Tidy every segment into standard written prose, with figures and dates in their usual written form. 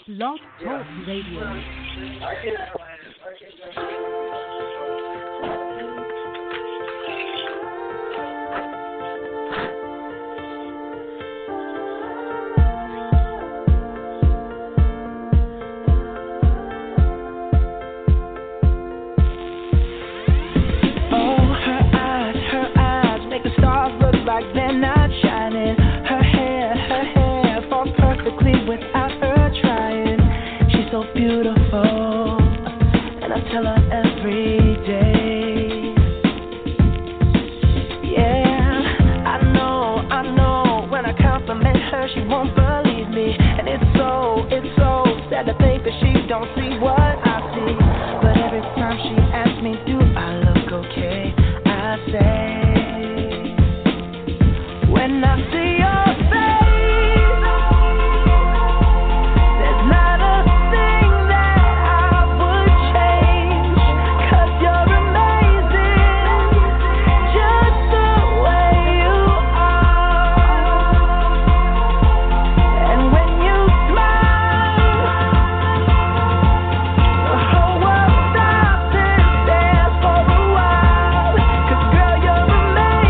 Blog Talk Radio. Like they're not shining. Her hair falls perfectly without her trying. She's so beautiful, and I tell her every day. Yeah, I know. When I compliment her, she won't believe me, and it's so sad to think that she don't see what I see. But every time she asks me, do I look okay? I say. When I see your face, there's not a thing that I would change, 'cause you're amazing, just the way you are. And when you smile, the whole world stops and stares for a while, 'cause girl, you're amazing.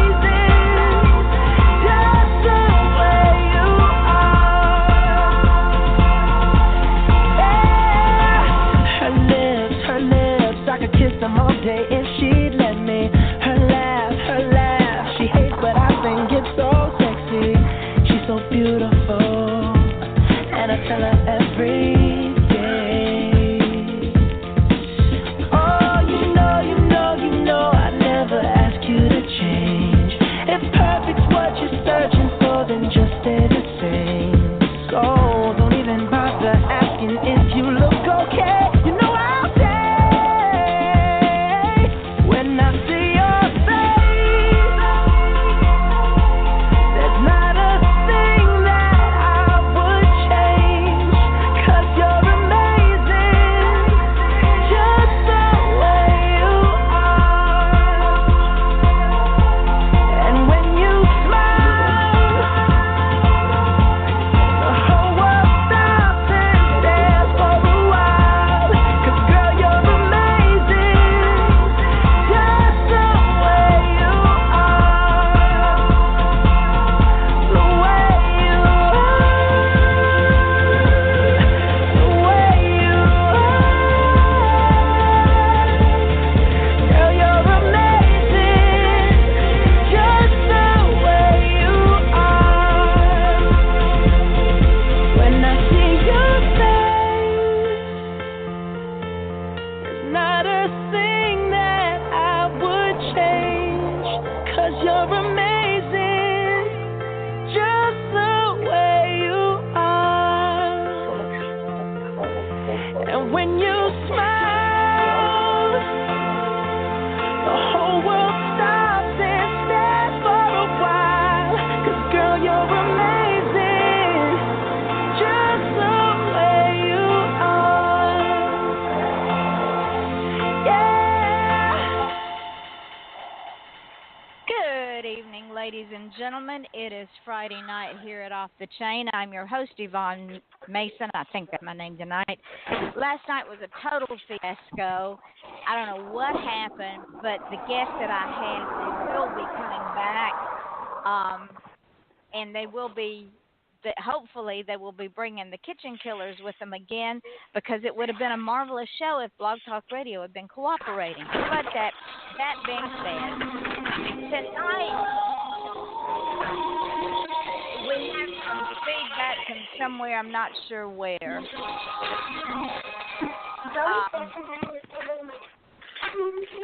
Kiss them all day if she'd let me. Her laugh, she hates but I think it's so sexy. She's so beautiful, and I tell her every day. Oh, you know, I never ask you to change. If perfect's what you're searching for, then just stay the same. So don't even bother asking if you look okay. You know I'll say. When I see your face, there's not a thing that I would change, 'cause you're amazing, just the way you are. And when you smile, the whole world stops and stares for a while, 'cause girl, you're amazing. Just the way you are, the way you are, girl, you're amazing, just the way you are. When I see your face, there's not a thing that I would change, 'cause you're amazing, just the way you are. And when you smile, the whole world stops and stares for a while, 'cause girl, you're amazing, just the way you are. Yeah. Good evening, ladies and gentlemen. It is Friday night here at Off the Chain. I'm your host, Yvonne Mason. I think that's my name tonight. Last night was a total fiasco. I don't know what happened, but the guests that I had, they will be coming back, and they will be, hopefully they will be bringing the Kitchen Killers with them again, because it would have been a marvelous show if Blog Talk Radio had been cooperating. But that being said, tonight we have some feedback from somewhere, I'm not sure where.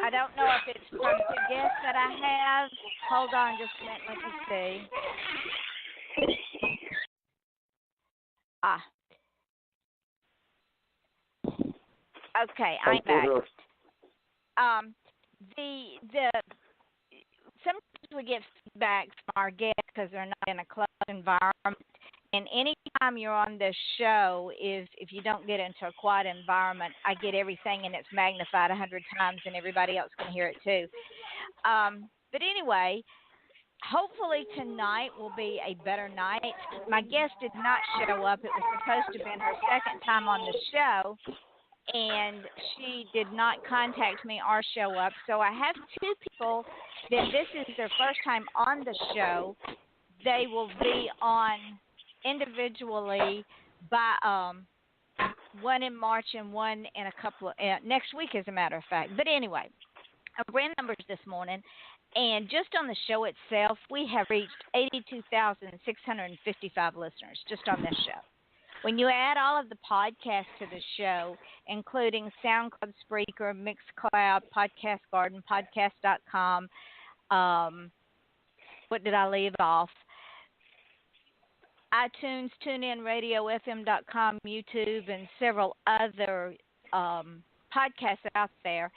I don't know if it's from the guests that I have. Hold on just a minute, let me see. Okay, I'm back. Sometimes we get feedback from our guests because they're not in a closed environment. And anytime you're on this show, if you don't get into a quiet environment, I get everything and it's magnified 100 times and everybody else can hear it too. But anyway, hopefully tonight will be a better night. My guest did not show up. It was supposed to have been her second time on the show, and she did not contact me or show up. So I have two people that this is their first time on the show. They will be on individually by one in March and one in a couple of next week, as a matter of fact. But anyway, I ran numbers this morning, and just on the show itself, we have reached 82,655 listeners just on this show. When you add all of the podcasts to the show, including SoundCloud, Spreaker, Mixcloud, Podcast Garden, Podcast.com, what did I leave off? iTunes, TuneIn Radio, FM.com, YouTube, and several other podcasts out there,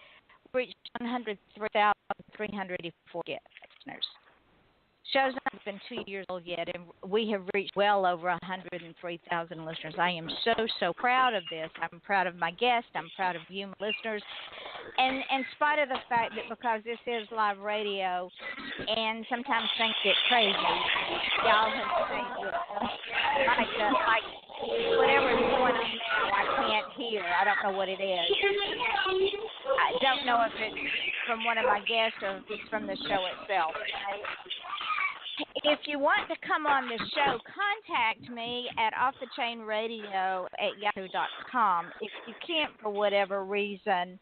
reached 103,304 listeners. Show's not been 2 years old yet, and we have reached well over 103,000 listeners. I am so proud of this. I'm proud of my guests. I'm proud of you, my listeners. And in spite of the fact that because this is live radio and sometimes things get crazy, y'all have seen like whatever is going on now, I can't hear. I don't know what it is. I don't know if it's from one of my guests or if it's from the show itself. If you want to come on the show, contact me at offthechainradio@yahoo.com. If you can't for whatever reason,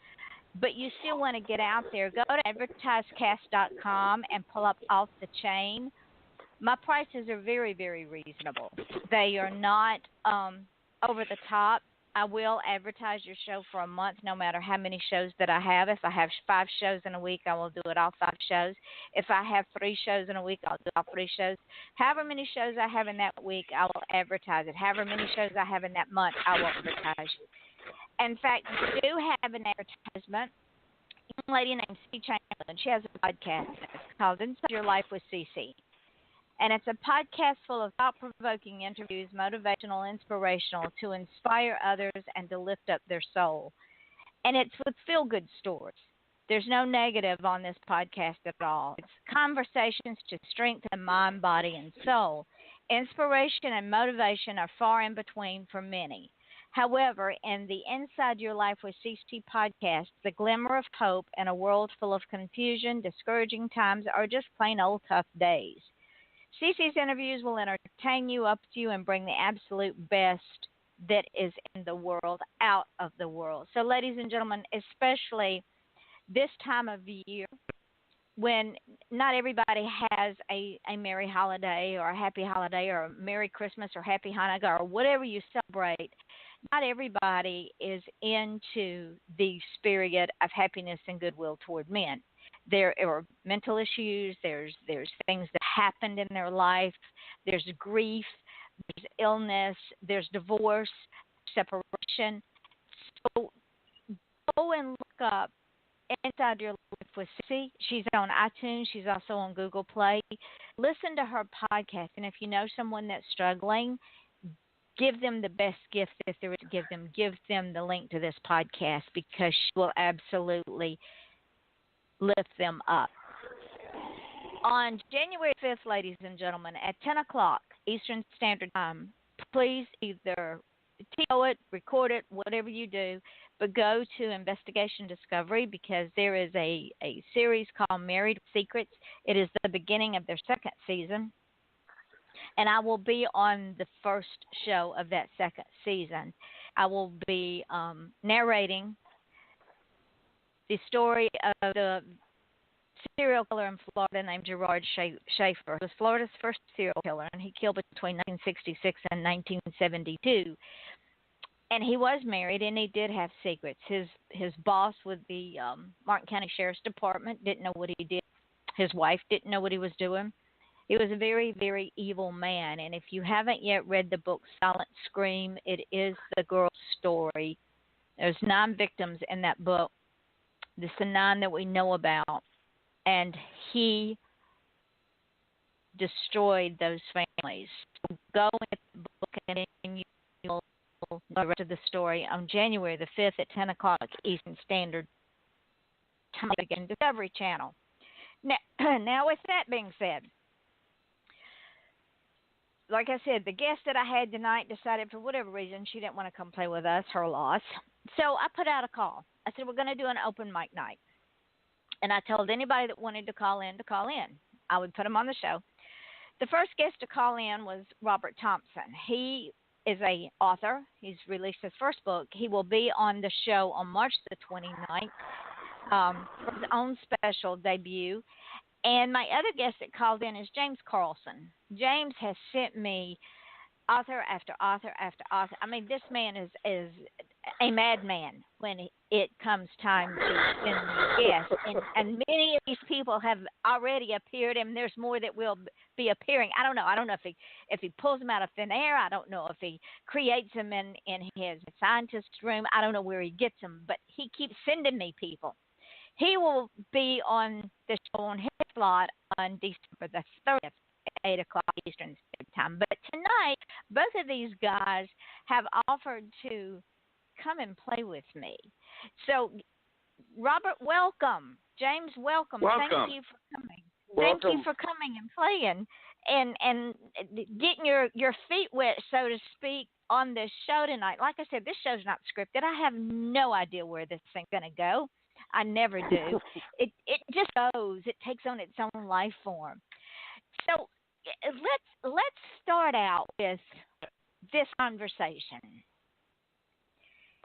but you still want to get out there, go to advertisecast.com and pull up Off the Chain. My prices are very, very reasonable. They are not over the top. I will advertise your show for a month no matter how many shows that I have. If I have 5 shows in a week, I will do it all 5 shows. If I have 3 shows in a week, I'll do all 3 shows. However many shows I have in that week, I will advertise it. However many shows I have in that month, I will advertise. In fact, we do have an advertisement. A young lady named C. Chamberlain, she has a podcast. It's called Inside Your Life with CC. And it's a podcast full of thought-provoking interviews, motivational, inspirational, to inspire others and to lift up their soul. And it's with feel-good stories. There's no negative on this podcast at all. It's conversations to strengthen mind, body, and soul. Inspiration and motivation are far in between for many. However, in the Inside Your Life with CC podcast, the glimmer of hope in a world full of confusion, discouraging times, or just plain old tough days. CC's interviews will entertain you, uplift you, and bring the absolute best that is in the world out of the world. So, ladies and gentlemen, especially this time of year when not everybody has a Merry Holiday or a Happy Holiday or a Merry Christmas or Happy Hanukkah or whatever you celebrate, not everybody is into the spirit of happiness and goodwill toward men. There are mental issues, there's things that happened in their life, there's grief, there's illness, there's divorce, separation. So go and look up Inside Your Life with Sissy. She's on iTunes. She's also on Google Play. Listen to her podcast, and if you know someone that's struggling, give them the best gift that there is to give them. Give them the link to this podcast because she will absolutely lift them up. On January 5th, ladies and gentlemen, at 10 o'clock Eastern Standard Time, please either TO it, record it, whatever you do, but go to Investigation Discovery because there is a series called Married Secrets. It is the beginning of their 2nd season, and I will be on the first show of that 2nd season. I will be narrating the story of the serial killer in Florida named Gerard Schaefer. He was Florida's first serial killer, and he killed between 1966 and 1972. And he was married, and he did have secrets. His boss with the Martin County Sheriff's Department didn't know what he did. His wife didn't know what he was doing. He was a very, very evil man. And if you haven't yet read the book Silent Scream, it is the girl's story. There's 9 victims in that book. This is the 9 that we know about. And he destroyed those families. So go in the book and you will know the rest of the story on January the 5th at 10 o'clock Eastern Standard Time again, Discovery Channel. Now, with that being said, like I said, the guest that I had tonight decided for whatever reason she didn't want to come play with us, her loss. So I put out a call. I said, we're going to do an open mic night. And I told anybody that wanted to call in to call in. I would put them on the show. The first guest to call in was Robert Thompson. He is a author. He's released his first book. He will be on the show on March the 29th, for his own special debut. And my other guest that called in is James Karlson. James has sent me author after author after author. I mean, this man is a madman when it comes time to send me guests. And many of these people have already appeared, and there's more that will be appearing. I don't know. I don't know if he pulls them out of thin air. I don't know if he creates them in his scientist room. I don't know where he gets them, but he keeps sending me people. He will be on the show on his slot on December the 30th at 8 o'clock Eastern Standard Time. But tonight, both of these guys have offered to come and play with me. So, Robert, welcome. James, welcome. Thank you for coming. Welcome. Thank you for coming and playing and getting your feet wet, so to speak, on this show tonight. Like I said, this show's not scripted. I have no idea where this thing's going to go. I never do. It just goes. It takes on its own life form. So let's start out with this conversation.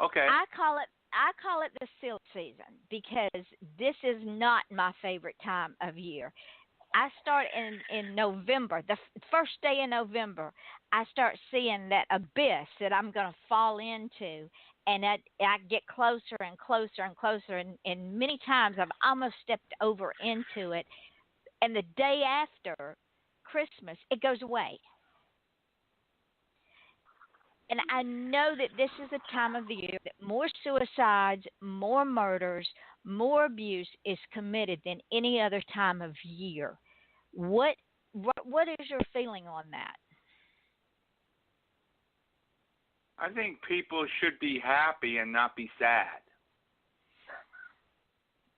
Okay. I call it the silly season because this is not my favorite time of year. I start in November, the first day in November. I start seeing that abyss that I'm going to fall into. And I get closer and closer and closer, and many times I've almost stepped over into it. And the day after Christmas, it goes away. And I know that this is a time of the year that more suicides, more murders, more abuse is committed than any other time of year. What is your feeling on that? I think people should be happy and not be sad.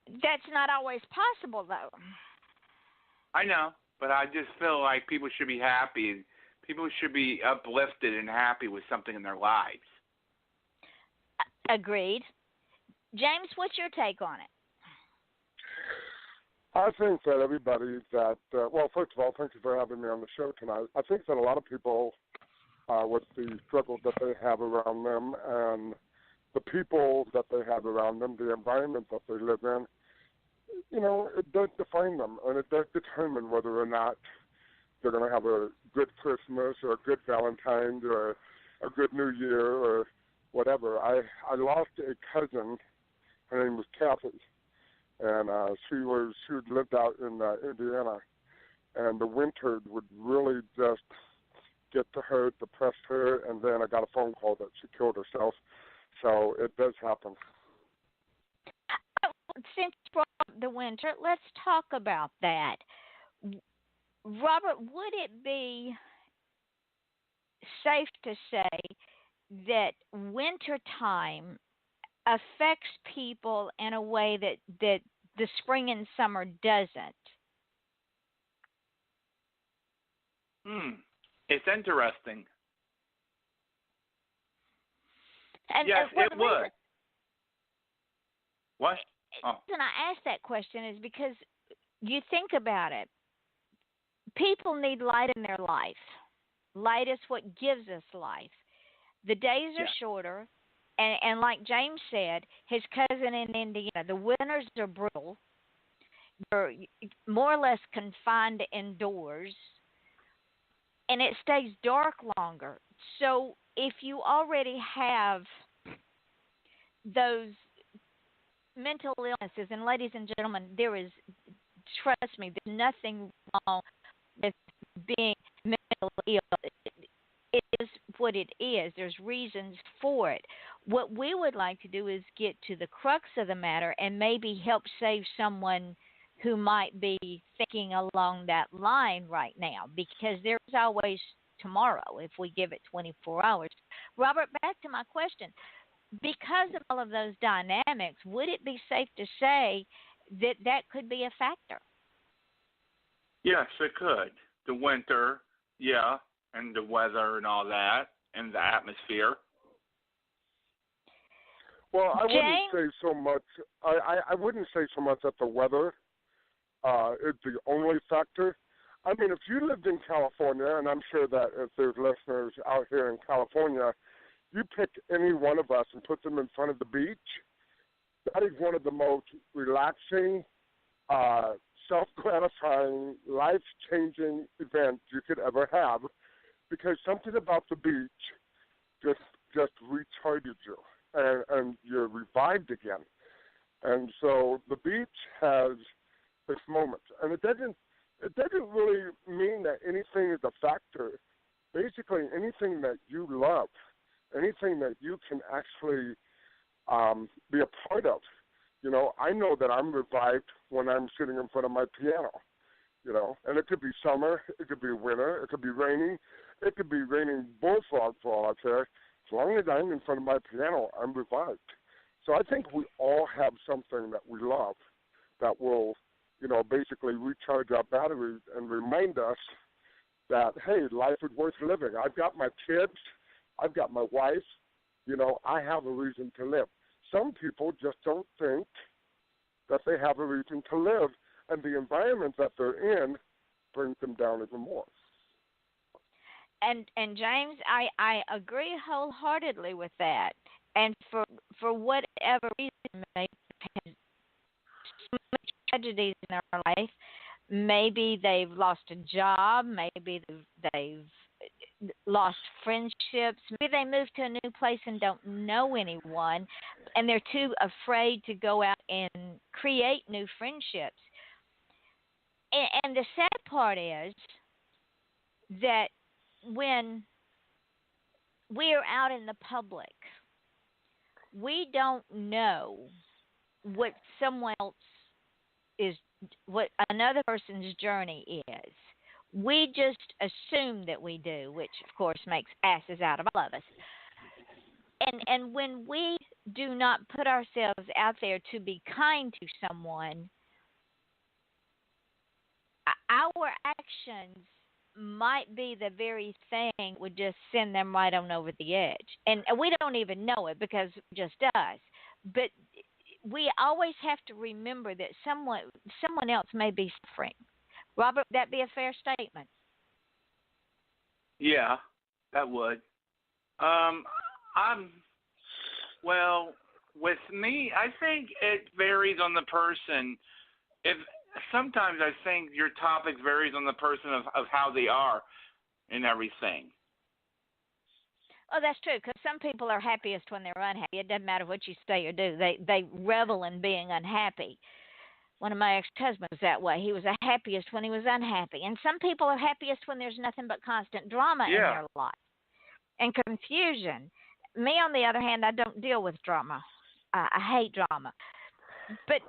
That's not always possible, though. I know, but I just feel like people should be happy. And people should be uplifted and happy with something in their lives. Agreed. James, what's your take on it? I think that everybody that, well, first of all, thank you for having me on the show tonight. I think that a lot of people, with the struggle that they have around them and the people that they have around them, the environment that they live in, you know, it does define them, and it does determine whether or not they're going to have a good Christmas or a good Valentine's or a good New Year or whatever. I lost a cousin. Her name was Kathy, and she lived out in Indiana, and the winter would really just get to her, depress her, and then I got a phone call that she killed herself. So it does happen. Since you brought up the winter, let's talk about that. Robert, would it be safe to say that winter time affects people in a way that the spring and summer doesn't? It's interesting. And, yes, it would. What? The reason I ask that question is because you think about it. People need light in their life. Light is what gives us life. The days are shorter, and like James said, his cousin in Indiana, the winters are brutal. You're more or less confined indoors, and it stays dark longer. So if you already have those mental illnesses, and ladies and gentlemen, trust me, there's nothing wrong with being mentally ill. It is what it is. There's reasons for it. What we would like to do is get to the crux of the matter and maybe help save someone who might be thinking along that line right now, because there's always tomorrow if we give it 24 hours. Robert, back to my question. Because of all of those dynamics, would it be safe to say that that could be a factor? Yes, it could. The winter, yeah. and the weather and all that and the atmosphere. Well, I wouldn't James? say so much. I wouldn't say so much that the weather is the only factor. I mean, if you lived in California, and I'm sure that if there's listeners out here in California, you pick any one of us and put them in front of the beach, that is one of the most relaxing, self-gratifying, life-changing events you could ever have, because something about the beach just recharges you, and you're revived again. And so the beach has its moments, and it doesn't really mean that anything is a factor. Basically, anything that you love, anything that you can actually be a part of. You know, I know that I'm revived when I'm sitting in front of my piano, you know, and it could be summer, it could be winter, it could be raining, it could be raining bullfrog for all I care. As long as I'm in front of my piano, I'm revived. So I think we all have something that we love that will, you know, basically recharge our batteries and remind us that, hey, life is worth living. I've got my kids, I've got my wife, you know, I have a reason to live. Some people just don't think that they have a reason to live, and the environment that they're in brings them down even more. And James, I agree wholeheartedly with that. And for whatever reason, maybe they've had so many tragedies in their life. Maybe they've lost a job. Maybe they've lost friendships. Maybe they moved to a new place and don't know anyone, and they're too afraid to go out and create new friendships. And the sad part is that when we are out in the public, we don't know what someone else is, what another person's journey is. We just assume that we do, which of course makes asses out of all of us. And when we do not put ourselves out there to be kind to someone, our actions might be the very thing would just send them right on over the edge. And we don't even know it because it just does. But we always have to remember that someone else may be suffering. Robert, would that be a fair statement? Yeah, that would. Well, with me, I think it varies on the person. Sometimes I think your topic varies on the person of how they are and everything. Oh, that's true, because some people are happiest when they're unhappy. It doesn't matter what you say or do. They revel in being unhappy. One of my ex-husbands was that way. He was the happiest when he was unhappy. And some people are happiest when there's nothing but constant drama in their life and confusion. Me, on the other hand, I don't deal with drama. I hate drama. But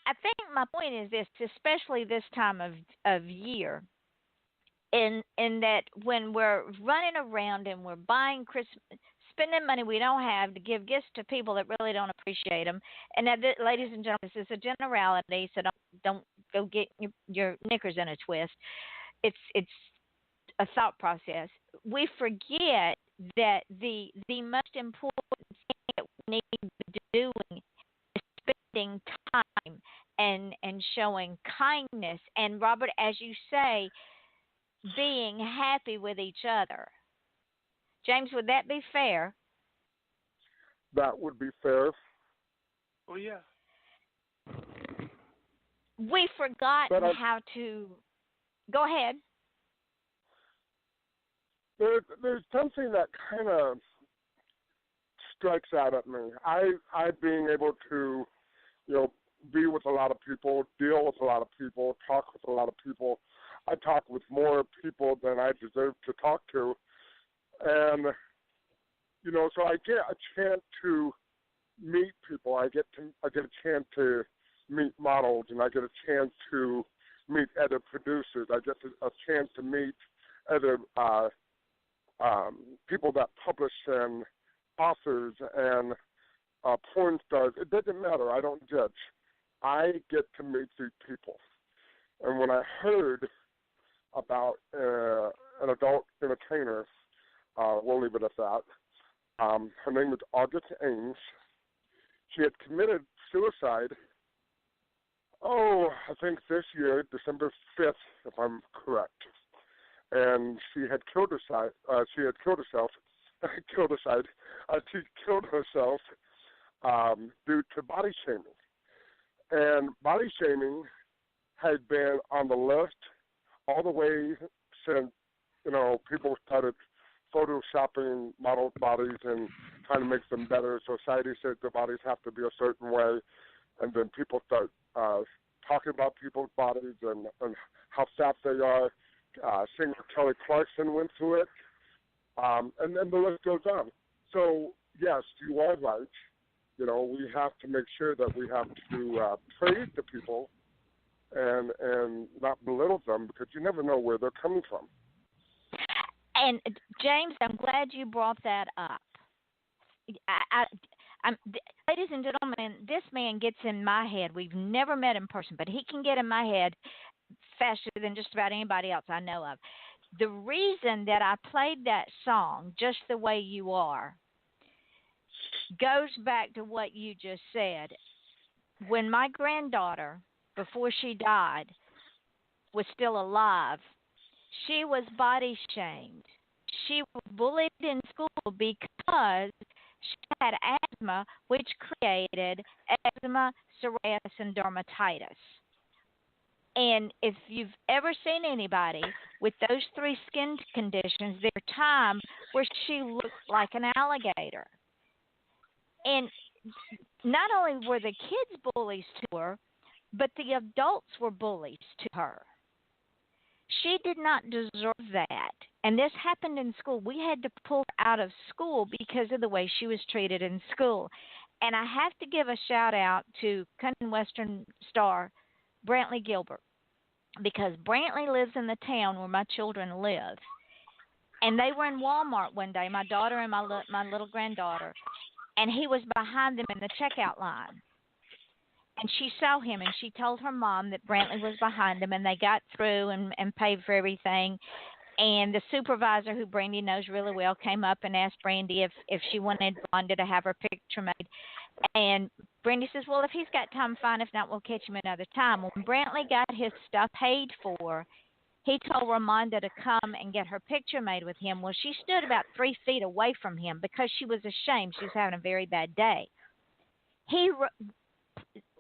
I think my point is this, especially this time of year, in that when we're running around and we're buying Christmas, spending money we don't have to give gifts to people that really don't appreciate them. And that, ladies and gentlemen, this is a generality, so don't go get your knickers in a twist. It's a thought process. We forget that the most important thing that we need to be doing is spending time and showing kindness. And Robert, as you say, being happy with each other. James, would that be fair? That would be fair. Oh, yeah. We've forgotten how to... Go ahead. There's something that kind of strikes out at me. I being able to, you know, be with a lot of people, deal with a lot of people, talk with a lot of people. I talk with more people than I deserve to talk to. And, you know, so I get a chance to meet people. I get a chance to meet models, and I get a chance to meet other producers. I get a chance to meet other people that publish and authors and porn stars. It doesn't matter. I don't judge. I get to meet these people. And when I heard about an adult entertainer. We'll leave it at that. Her name is August Ames. She had committed suicide, I think this year, December 5th, if I'm correct. And she had killed herself. She killed herself due to body shaming. And body shaming had been on the list all the way since, people started photoshopping model bodies and trying to make them better. Society said the bodies have to be a certain way. And then people start talking about people's bodies and how fat they are. Singer Kelly Karlson went through it. And then the list goes on. So, yes, you are right. We have to make sure that we have to praise the people and not belittle them, because you never know where they're coming from. And, James, I'm glad you brought that up. Ladies and gentlemen, this man gets in my head. We've never met in person, but he can get in my head faster than just about anybody else I know of. The reason that I played that song, Just the Way You Are, goes back to what you just said. When my granddaughter, before she died, was still alive, she was body shamed. She was bullied in school because she had asthma, which created eczema, psoriasis, and dermatitis. And if you've ever seen anybody with those three skin conditions, there were times where she looked like an alligator. And not only were the kids bullies to her, but the adults were bullies to her. She did not deserve that. And this happened in school. We had to pull her out of school because of the way she was treated in school. And I have to give a shout out to Country Western star Brantley Gilbert, because Brantley lives in the town where my children live. And they were in Walmart one day, my daughter and my little granddaughter, and he was behind them in the checkout line. And she saw him, and she told her mom that Brantley was behind them, and they got through and paid for everything. And the supervisor, who Brandy knows really well, came up and asked Brandy if she wanted Rhonda to have her picture made. And Brandy says, well, if he's got time, fine. If not, we'll catch him another time. When Brantley got his stuff paid for, he told Ramonda to come and get her picture made with him. Well, she stood about 3 feet away from him because she was ashamed. She was having a very bad day. He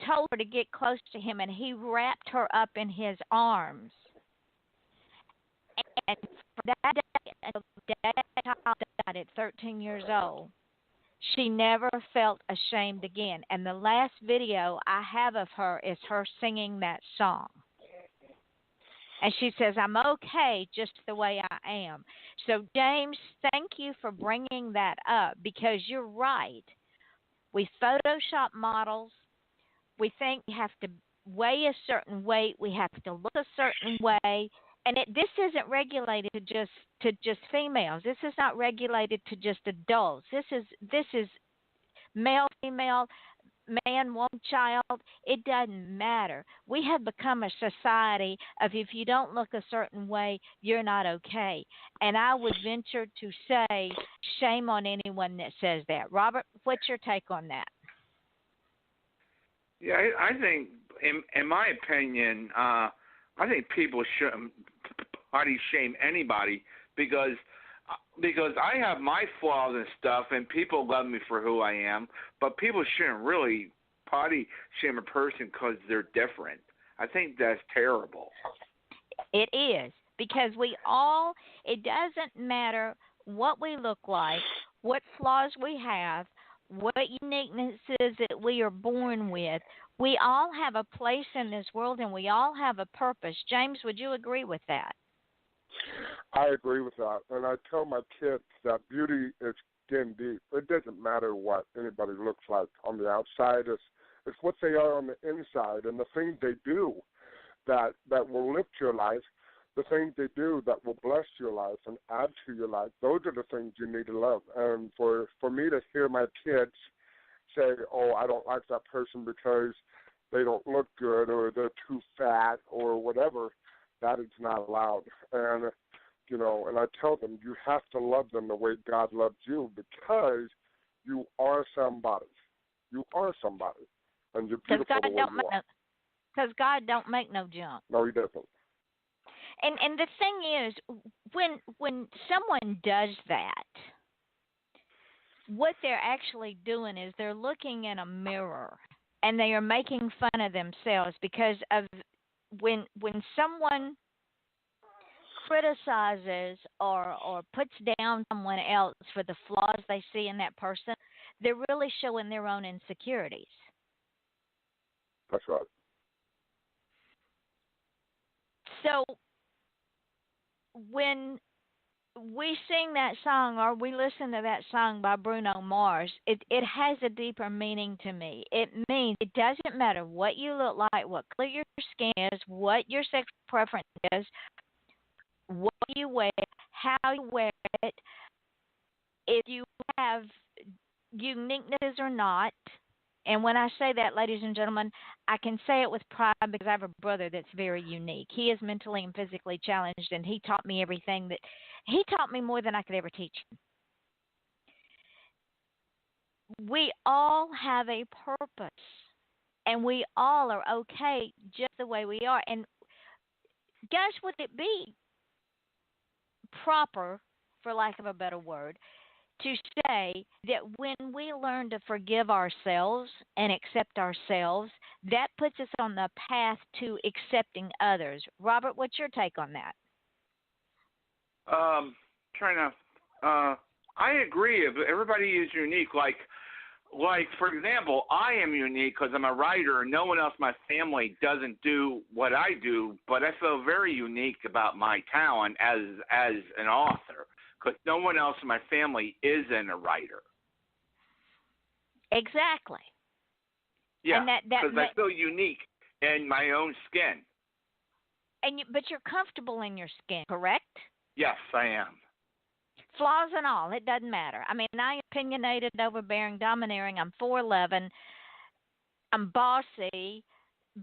told her to get close to him, and he wrapped her up in his arms. And for that day, that child died at 13 years old, she never felt ashamed again. And the last video I have of her is her singing that song. And she says, I'm okay just the way I am. So, James, thank you for bringing that up, because you're right. We Photoshop models. We think we have to weigh a certain weight. We have to look a certain way. And this isn't regulated to just females. This is not regulated to just adults. This is male, female, man, woman, child. It doesn't matter. We have become a society of, if you don't look a certain way, you're not okay. And I would venture to say, shame on anyone that says that. Robert, what's your take on that? Yeah, I think, in my opinion, I think people shouldn't body shame anybody, because I have my flaws and stuff, and people love me for who I am, but people shouldn't really body shame a person because they're different. I think that's terrible. It is, because it doesn't matter what we look like, what flaws we have, what uniquenesses that we are born with. We all have a place in this world, and we all have a purpose. James, would you agree with that? I agree with that. And I tell my kids that beauty is skin deep. It doesn't matter what anybody looks like on the outside. It's what they are on the inside, and the things they do that will lift your life, the things they do that will bless your life and add to your life. Those are the things you need to love. And for me to hear my kids say, oh, I don't like that person because they don't look good or they're too fat or whatever, that is not allowed. And you know, and I tell them you have to love them the way God loved you because you are somebody. You are somebody, and you're beautiful the way you are. Because God don't make no junk. No, He doesn't. And the thing is, when someone does that, what they're actually doing is they're looking in a mirror and they are making fun of themselves because of when someone criticizes or puts down someone else for the flaws they see in that person, they're really showing their own insecurities. That's right. So when we sing that song or we listen to that song by Bruno Mars, it has a deeper meaning to me. It means it doesn't matter what you look like, what color your skin is, what your sexual preference is, what you wear, how you wear it, if you have uniquenesses or not. And when I say that, ladies and gentlemen, I can say it with pride because I have a brother that's very unique. He is mentally and physically challenged, and he taught me everything that he taught me more than I could ever teach him. We all have a purpose, and we all are okay just the way we are. And guys, would it be proper, for lack of a better word, to say that when we learn to forgive ourselves and accept ourselves, that puts us on the path to accepting others? Robert, what's your take on that? I agree. Everybody is unique. Like for example, I am unique because I'm a writer, and no one else in my family doesn't do what I do. But I feel very unique about my talent as an author, because no one else in my family isn't a writer. Exactly. Yeah, because I feel unique in my own skin. But you're comfortable in your skin, correct? Yes, I am. Flaws and all, it doesn't matter. I mean, I'm opinionated, overbearing, domineering. I'm 4'11". I'm bossy,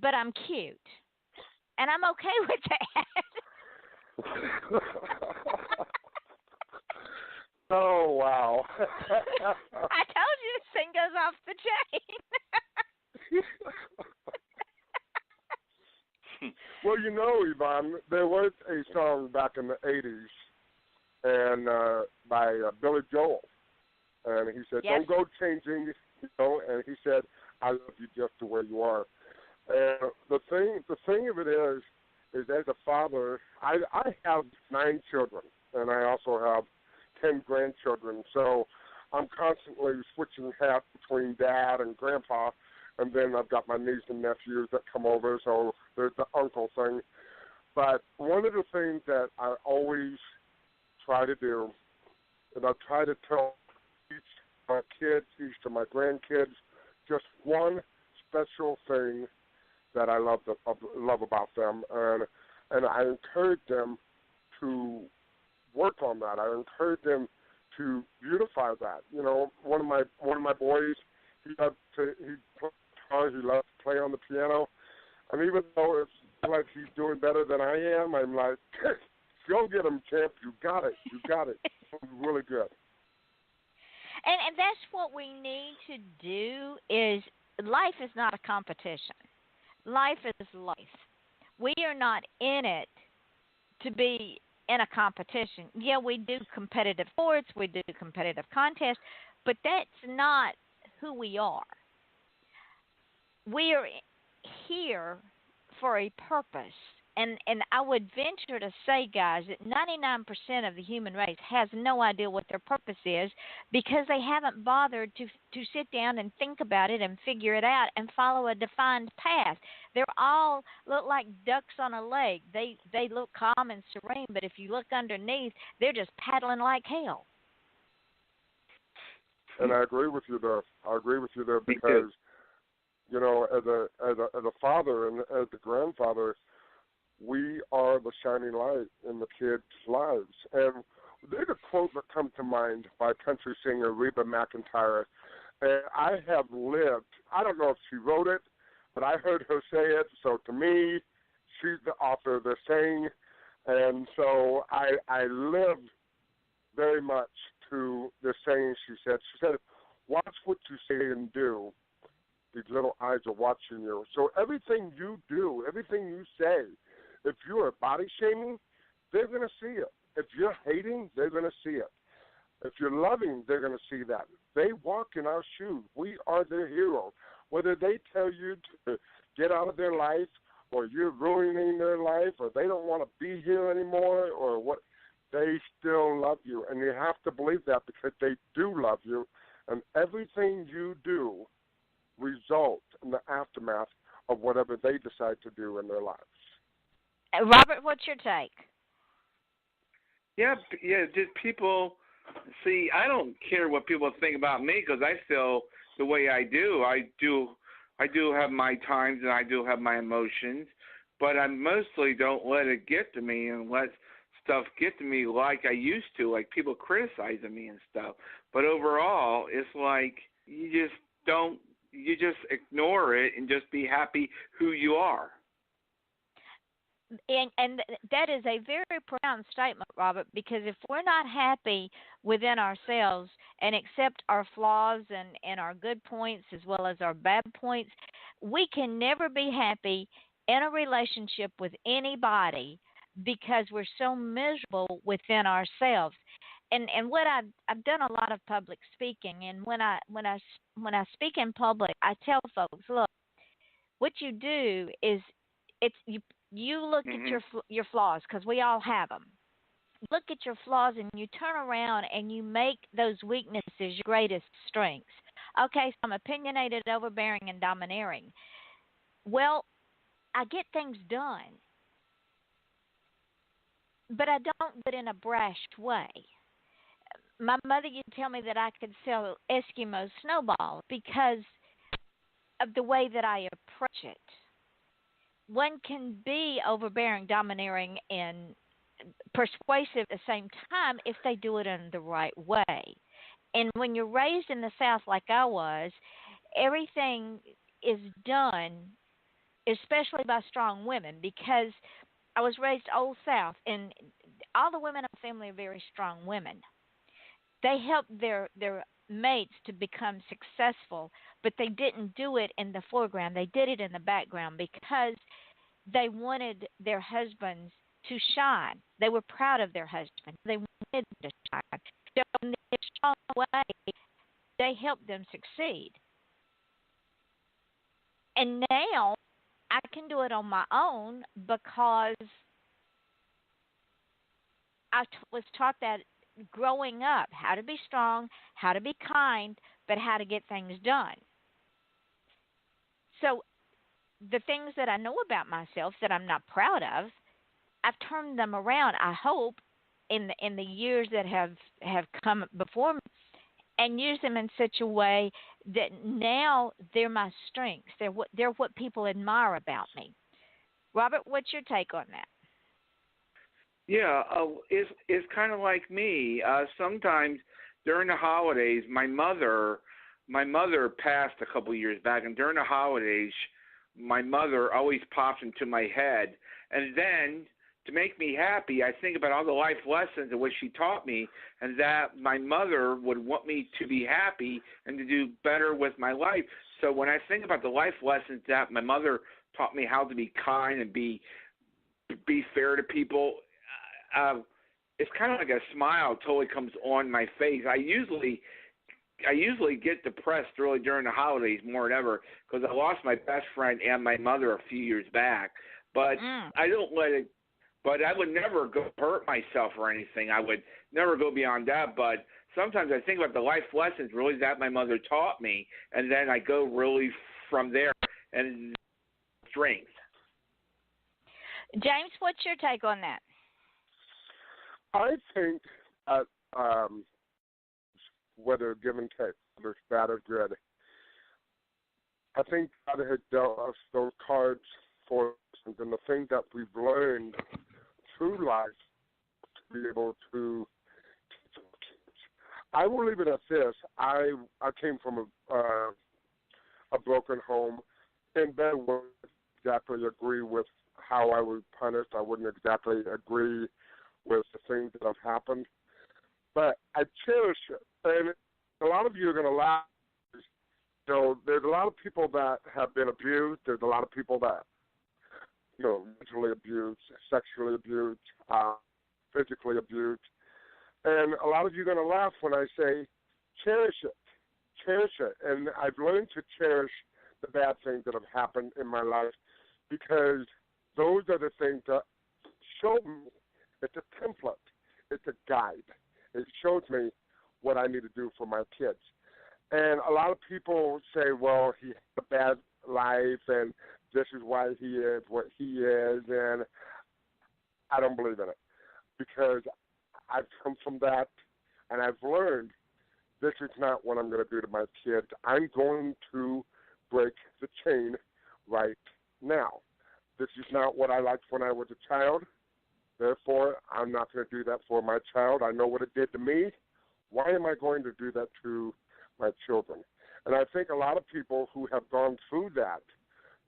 but I'm cute, and I'm okay with that. Oh, wow. I told you this thing goes off the chain. Well, you know, Yvonne, there was a song back in the 80s and by Billy Joel. And he said, yes. Don't go changing, you know, and he said, I love you just the way you are. And the thing of it is as a father, I have 9 children, and I also have 10 grandchildren, so I'm constantly switching hats between dad and grandpa, and then I've got my niece and nephews that come over, so there's the uncle thing. But one of the things that I always try to do, and I try to tell each of my kids, each of my grandkids, just one special thing that I love about them, and I encourage them to work on that. I encourage them to beautify that. You know, one of my boys, he loves to play on the piano, and even though it's like he's doing better than I am, I'm like, go get him, champ. You got it. It's really good. And that's what we need to do. Is life is not a competition. Life is life. We are not in it to be in a competition. Yeah, we do competitive sports, we do competitive contests, but that's not who we are. We are here for a purpose. And I would venture to say, guys, that 99% of the human race has no idea what their purpose is because they haven't bothered to sit down and think about it and figure it out and follow a defined path. They're all look like ducks on a lake. They look calm and serene, but if you look underneath, they're just paddling like hell. And I agree with you there because, you know, as a father and as a grandfather, we are the shining light in the kids' lives. And there's a quote that comes to mind by country singer Reba McEntire. And I have lived, I don't know if she wrote it, but I heard her say it. So to me, she's the author. They're saying And so I live very much to the saying she said. She said, watch what you say and do. These little eyes are watching you. So everything you do, everything you say, if you are body shaming, they're going to see it. If you're hating, they're going to see it. If you're loving, they're going to see that. They walk in our shoes. We are their heroes. Whether they tell you to get out of their life or you're ruining their life or they don't want to be here anymore or what, they still love you. And you have to believe that because they do love you. And everything you do results in the aftermath of whatever they decide to do in their lives. Robert, what's your take? Yeah, just people. See, I don't care what people think about me because I feel the way I do. I do have my times and I do have my emotions, but I mostly don't let it get to me and let stuff get to me like I used to, like people criticizing me and stuff. But overall, it's like you just ignore it and just be happy who you are. And that is a very profound statement, Robert, because if we're not happy within ourselves and accept our flaws and our good points as well as our bad points, we can never be happy in a relationship with anybody because we're so miserable within ourselves. And what I've done a lot of public speaking, and when I speak in public, I tell folks, look, what you do is you look at your flaws, because we all have them. Look at your flaws and you turn around and you make those weaknesses your greatest strengths. Okay, so I'm opinionated, overbearing, and domineering. Well, I get things done, but I don't do it in a brash way. My mother used to tell me that I could sell Eskimo snowballs because of the way that I approach it. One can be overbearing, domineering, and persuasive at the same time if they do it in the right way. And when you're raised in the South like I was, everything is done, especially by strong women, because I was raised Old South, and all the women in my family are very strong women. They help their mates to become successful, but they didn't do it in the foreground. They did it in the background because they wanted their husbands to shine. They were proud of their husband. They wanted them to shine. So in their strong way, they helped them succeed. And now I can do it on my own because I was taught that growing up, how to be strong, how to be kind, but how to get things done. So the things that I know about myself that I'm not proud of, I've turned them around, I hope, in the years that have come before me, and use them in such a way that now they're my strengths. They're what people admire about me. Robert, what's your take on that? Yeah, it's kind of like me. Sometimes during the holidays, my mother passed a couple years back, and during the holidays, my mother always pops into my head. And then to make me happy, I think about all the life lessons and what she taught me, and that my mother would want me to be happy and to do better with my life. So when I think about the life lessons that my mother taught me, how to be kind and be fair to people, it's kind of like a smile totally comes on my face. I usually get depressed really during the holidays more than ever because I lost my best friend and my mother a few years back. But I don't let it. But I would never go hurt myself or anything. I would never go beyond that. But sometimes I think about the life lessons really that my mother taught me, and then I go really from there and strength. James, what's your take on that? I think that whether give and take, whether it's bad or good, I think God had dealt us those cards for us, and the thing that we've learned through life to be able to teach our kids. I will leave it at this. I came from a broken home, and Ben would exactly agree with how I was punished. I wouldn't exactly agree with the things that have happened, but I cherish it. And a lot of you are going to laugh. There's a lot of people that have been abused. There's a lot of people that, mentally abused, sexually abused, physically abused. And a lot of you are going to laugh when I say cherish it. Cherish it. And I've learned to cherish the bad things that have happened in my life because those are the things that show me. It's a template. It's a guide. It shows me what I need to do for my kids. And a lot of people say, well, he had a bad life and this is why he is what he is, and I don't believe in it because I've come from that and I've learned this is not what I'm going to do to my kids. I'm going to break the chain right now. This is not what I liked when I was a child. Therefore, I'm not going to do that for my child. I know what it did to me. Why am I going to do that to my children? And I think a lot of people who have gone through that,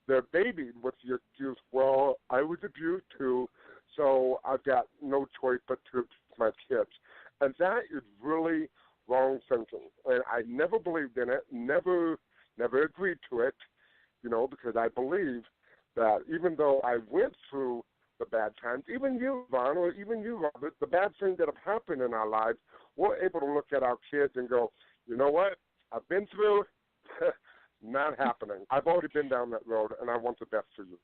they're babied with the excuse, well, I was abused too, so I've got no choice but to abuse my kids. And that is really wrong thinking. And I never believed in it, never agreed to it, because I believe that even though I went through the bad times, even you, Vaughn, or even you, Robert, the bad things that have happened in our lives, we're able to look at our kids and go, you know what, I've been through, not happening. I've already been down that road, and I want the best for you.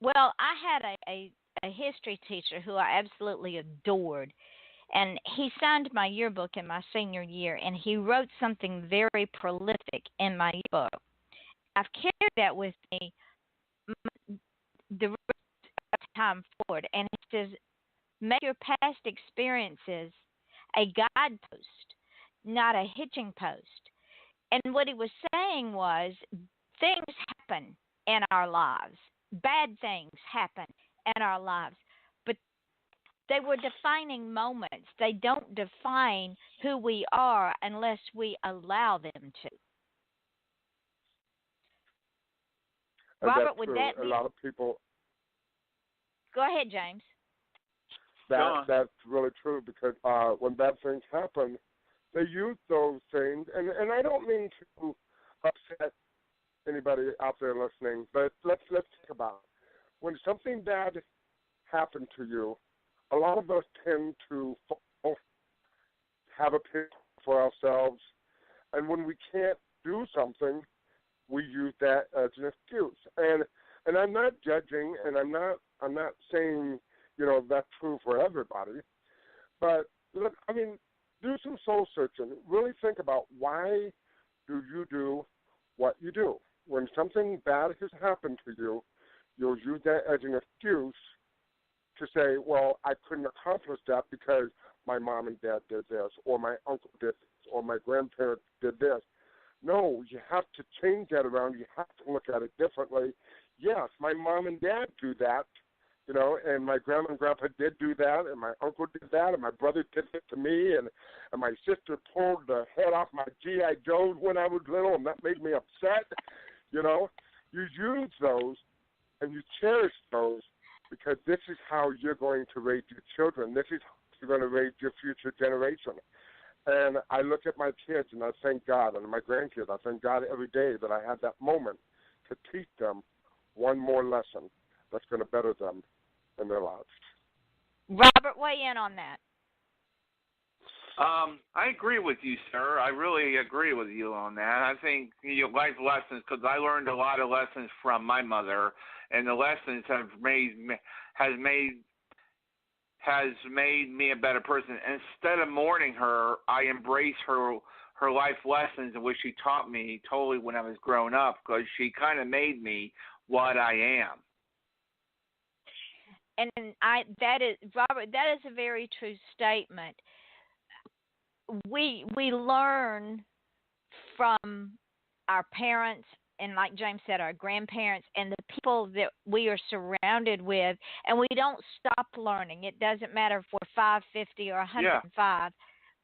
Well, I had a history teacher who I absolutely adored, and he signed my yearbook in my senior year, and he wrote something very prolific in my yearbook. I've carried that with me the rest of the time forward, and he says, make your past experiences a guidepost, not a hitching post. And what he was saying was things happen in our lives. Bad things happen in our lives. But they were defining moments. They don't define who we are unless we allow them to. And Robert, would that be... A lot of people... Go ahead, James. That's really true because when bad things happen, they use those things, and I don't mean to upset anybody out there listening, but let's think about it. When something bad happened to you, a lot of us tend to have a pity for ourselves, and when we can't do something, we use that as an excuse. And I'm not judging, and I'm not saying that's true for everybody, but look, do some soul searching. Really think about why do what you do. When something bad has happened to you, you'll use that as an excuse to say, well, I couldn't accomplish that because my mom and dad did this, or my uncle did this, or my grandparents did this. No, you have to change that around. You have to look at it differently. Yes, my mom and dad do that, and my grandma and grandpa did do that, and my uncle did that, and my brother did it to me, and my sister pulled the head off my G.I. Joe when I was little, and that made me upset. You use those, and you cherish those, because this is how you're going to raise your children. This is how you're going to raise your future generation. And I look at my kids, and I thank God, and my grandkids, I thank God every day that I had that moment to teach them one more lesson that's going to better them in their lives. Robert, weigh in on that. I agree with you, sir. I really agree with you on that. I think life lessons, because I learned a lot of lessons from my mother, and the lessons has made me a better person. Instead of mourning her, I embrace her life lessons and what she taught me totally when I was growing up, because she kind of made me what I am. And that is, Robert, that is a very true statement. We learn from our parents, and like James said, our grandparents and the people that we are surrounded with, and we don't stop learning. It doesn't matter if we're 5, 50, or 105. Yeah.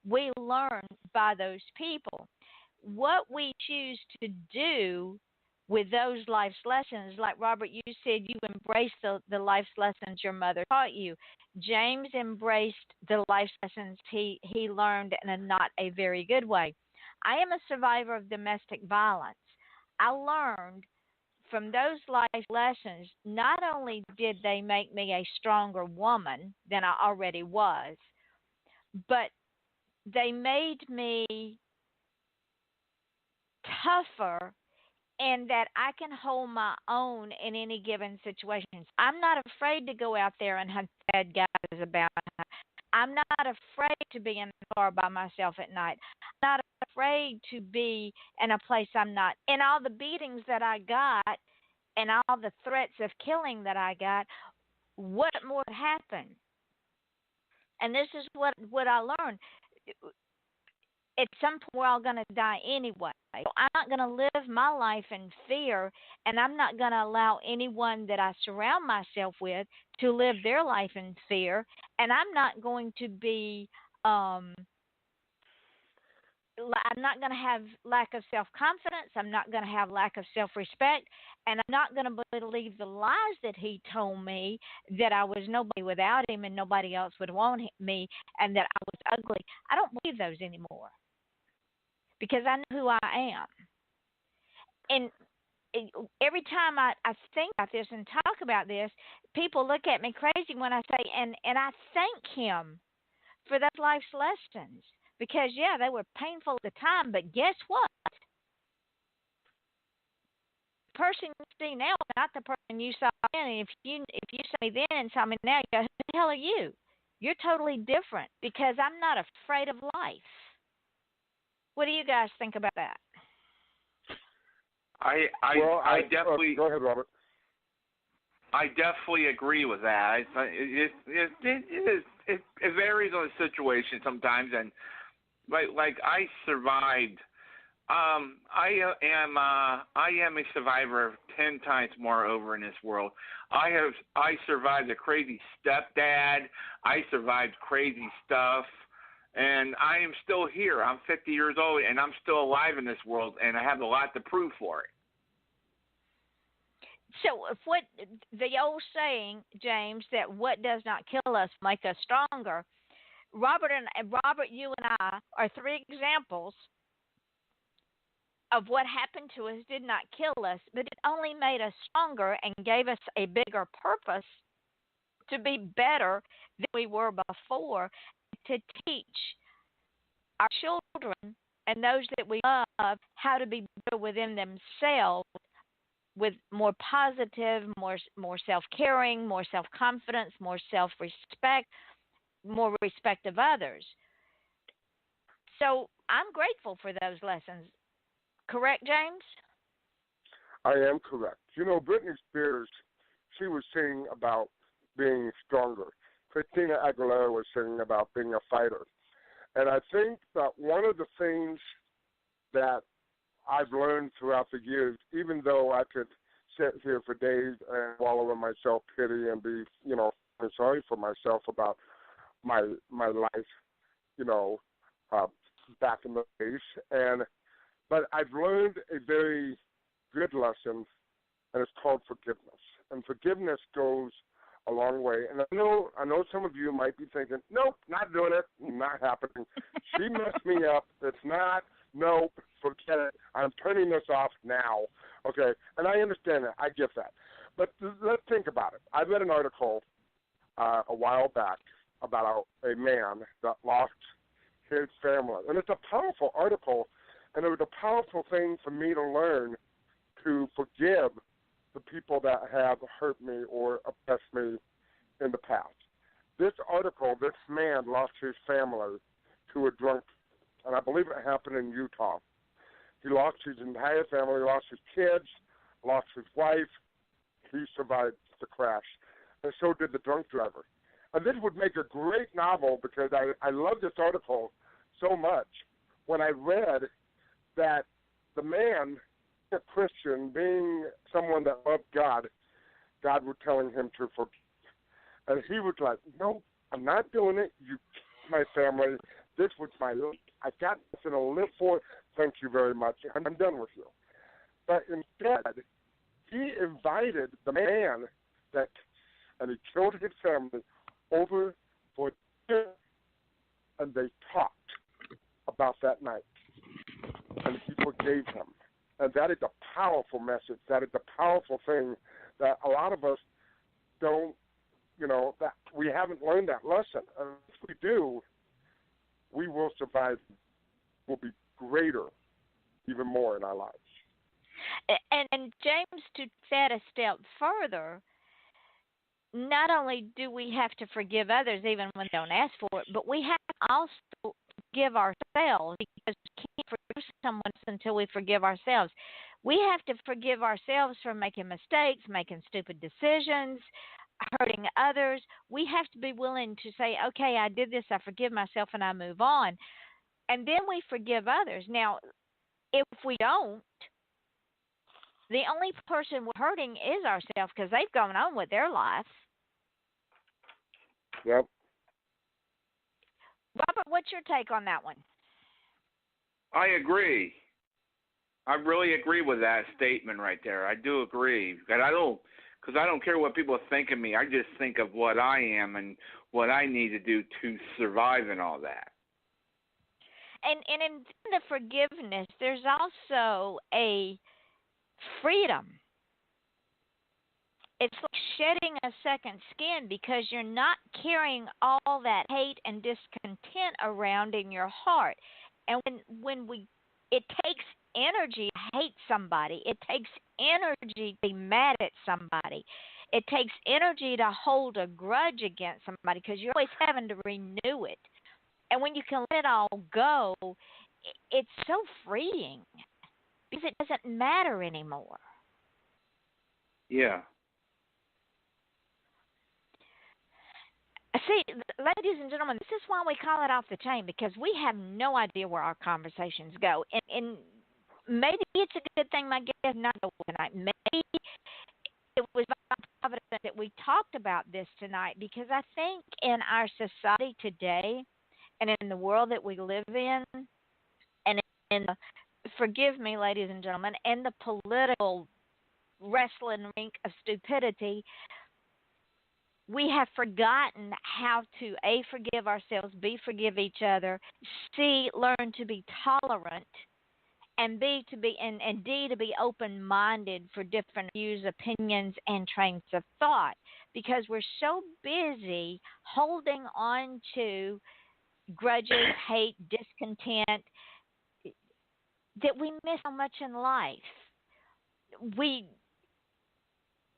We learn by those people. What we choose to do with those life's lessons. Like Robert, you said you embraced the life's lessons your mother taught you. James embraced the life's lessons he learned in a not a very good way. I am a survivor of domestic violence. I learned from those life lessons, not only did they make me a stronger woman than I already was, but they made me tougher and that I can hold my own in any given situation. I'm not afraid to go out there and hunt bad guys about. I'm not afraid to be in the car by myself at night. I'm not afraid to be in a place I'm not. And all the beatings that I got and all the threats of killing that I got, what more happened? And this is what I learned. At some point, we're all going to die anyway. So I'm not going to live my life in fear, and I'm not going to allow anyone that I surround myself with to live their life in fear. And I'm not going to be, I'm not going to have lack of self-confidence. I'm not going to have lack of self-respect. And I'm not going to believe the lies that he told me that I was nobody without him and nobody else would want me and that I was ugly. I don't believe those anymore because I know who I am. And every time I think about this and talk about this, people look at me crazy when I say, and I thank him for those life's lessons. Because, yeah, they were painful at the time, but guess what? The person you see now is not the person you saw then. And if you saw me then and saw me now, you go, who the hell are you? You're totally different because I'm not afraid of life. What do you guys think about that? I definitely go ahead, Robert. I definitely agree with that. It varies on the situation sometimes, and like I survived. I am a survivor of 10 times more over in this world. I survived a crazy stepdad. I survived crazy stuff, and I am still here. I'm 50 years old, and I'm still alive in this world, and I have a lot to prove for it. So, if what the old saying, James, that what does not kill us make us stronger. Robert, you and I are three examples of what happened to us did not kill us, but it only made us stronger and gave us a bigger purpose to be better than we were before, to teach our children and those that we love how to be better within themselves, with more positive, more self-caring, more self-confidence, more self-respect, more respect of others. So I'm grateful for those lessons. Correct, James? I am correct. You know, Britney Spears, she was singing about being stronger. Christina Aguilera was singing about being a fighter. And I think that one of the things that I've learned throughout the years, even though I could sit here for days and wallow in my self-pity and be, sorry for myself about my life, back in the days. But I've learned a very good lesson, and it's called forgiveness. And forgiveness goes a long way. And I know some of you might be thinking, nope, not doing it, not happening. She messed me up. It's not. Nope, forget it. I'm turning this off now. Okay, and I understand that. I get that. But let's think about it. I read an article a while back about a man that lost his family. And it's a powerful article, and it was a powerful thing for me to learn to forgive the people that have hurt me or oppressed me in the past. This article, this man lost his family to a drunk, and I believe it happened in Utah. He lost his entire family, lost his kids, lost his wife. He survived the crash, and so did the drunk driver. And this would make a great novel because I love this article so much. When I read that the man, a Christian, being someone that loved God, God was telling him to forgive. And he was like, no, I'm not doing it. You killed my family. This was my life. I got nothing to live for. Thank you very much. I'm done with you. But instead, he invited the man and he killed his family over for dinner, and they talked about that night, and he forgave him. And that is a powerful message. That is a powerful thing that a lot of us don't, that we haven't learned that lesson. And if we do, we will survive, will be greater, even more in our lives. And James, to set a step further, not only do we have to forgive others even when they don't ask for it, but we have to also forgive ourselves, because we can't forgive someone until we forgive ourselves. We have to forgive ourselves for making mistakes, making stupid decisions, hurting others. We have to be willing to say, okay, I did this, I forgive myself, and I move on. And then we forgive others. Now, if we don't, the only person we're hurting is ourselves, because they've gone on with their life. Yep. Robert, what's your take on that one? I agree. I really agree with that statement right there. I do agree. Because I don't care what people think of me. I just think of what I am and what I need to do to survive and all that. And in the forgiveness, there's also a freedom. It's like shedding a second skin, because you're not carrying all that hate and discontent around in your heart. And it takes energy to hate somebody. It takes energy to be mad at somebody. It takes energy to hold a grudge against somebody, because you're always having to renew it. And when you can let it all go, it's so freeing, because it doesn't matter anymore. Yeah. See, ladies and gentlemen, this is why we call it Off the Chain, because we have no idea where our conversations go. And maybe it's a good thing my guest not go tonight. Maybe it was provident that we talked about this tonight, because I think in our society today and in the world that we live in, and in the, forgive me, ladies and gentlemen, in the political wrestling rink of stupidity, we have forgotten how to A, forgive ourselves, B, forgive each other, C, learn to be tolerant, and B, to be and D, to be open-minded for different views, opinions, and trains of thought, because we're so busy holding on to grudges, hate, discontent, that we miss so much in life. We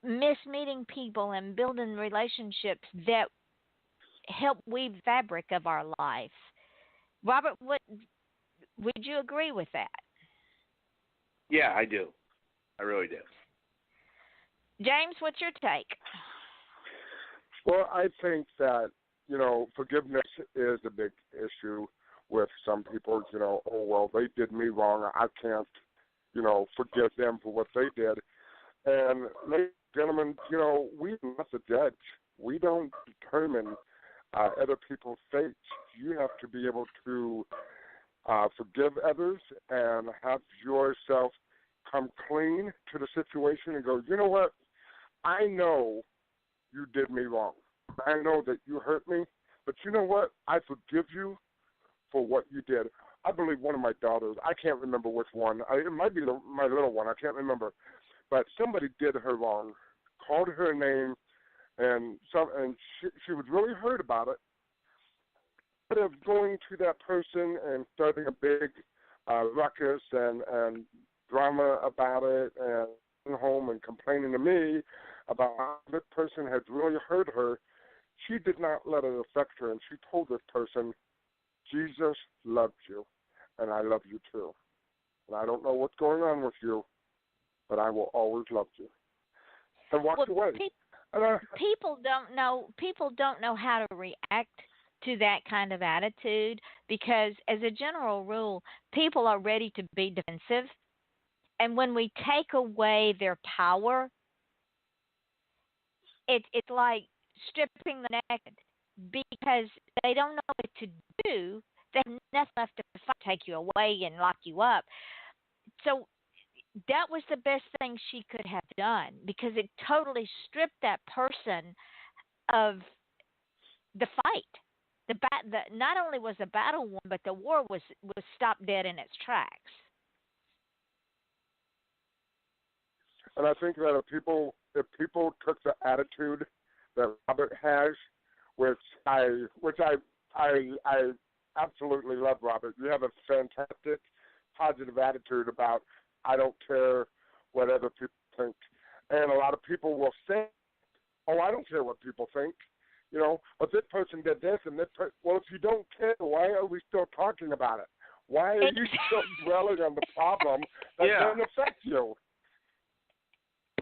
miss meeting people and building relationships that help weave the fabric of our life. Robert, would you agree with that? Yeah, I do. I really do. James, what's your take? Well, I think that, forgiveness is a big issue with some people. Oh, well, they did me wrong. I can't, forgive them for what they did. And ladies and gentlemen, we're not the judge. We don't determine other people's fates. You have to be able to forgive others and have yourself come clean to the situation and go, you know what? I know you did me wrong. I know that you hurt me, but you know what? I forgive you for what you did. I believe one of my daughters, I can't remember which one. It might be my little one. I can't remember. But somebody did her wrong, called her a name, and she was really hurt about it. Instead of going to that person and starting a big ruckus and drama about it, and going home and complaining to me about how that person had really hurt her, she did not let it affect her, and she told this person, Jesus loved you, and I love you too. And I don't know what's going on with you, but I will always love you. And walked away. People don't know how to react to that kind of attitude, because as a general rule, people are ready to be defensive. And when we take away their power, it's like stripping the naked, because they don't know what to do. They have nothing left to fight, take you away and lock you up. So that was the best thing she could have done because it totally stripped that person of the fight. Not only was the battle won, but the war was stopped dead in its tracks. And I think that if people took the attitude that Robert has, which I absolutely love, Robert. You have a fantastic, positive attitude about I don't care what other people think, and a lot of people will say, "Oh, I don't care what people think." You know, but this person did this, and well, if you don't care, why are we still talking about it? Why are you still dwelling on the problem that doesn't affect you?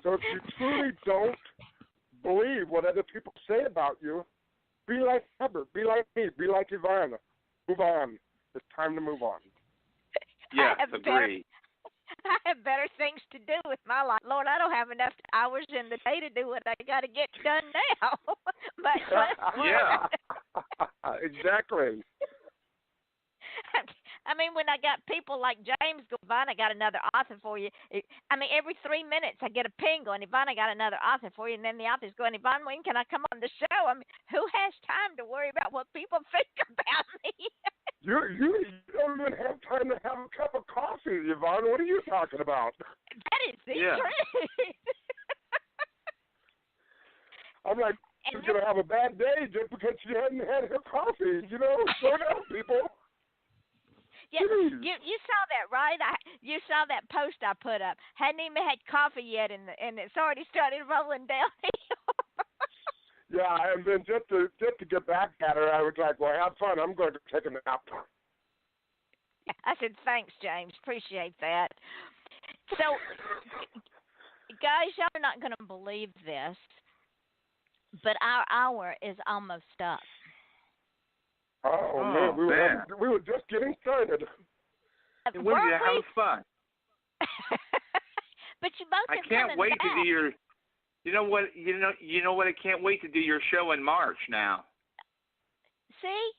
So if you truly don't believe what other people say about you, be like Robert, be like me, be like Yvonne. Move on. It's time to move on. Yes, agree. I have better things to do with my life. Lord, I don't have enough hours in the day to do what I got to get done now. But yeah, exactly. I mean, when I got people like James go, Yvonne, I got another author for you. I mean, every 3 minutes I get a ping going, Yvonne, I got another author for you. And then the author's going, Yvonne, when can I come on the show? I mean, who has time to worry about what people think about me? You don't even have time to have a cup of coffee, Yvonne. What are you talking about? That is the truth. I'm like, she's going to have a bad day just because she hadn't had her coffee. You know, slow down, people. Yeah, you saw that, right? You saw that post I put up. Hadn't even had coffee yet, and it's already started rolling downhill. Yeah, and then just to get back at her, I was like, well, have fun. I'm going to take a nap. I said, thanks, James. Appreciate that. So, guys, y'all are not going to believe this, but our hour is almost up. Oh man, we were just getting started. We're having fun. But you both. I can't wait to do your. You know what? You know what? I can't wait to do your show in March now. See,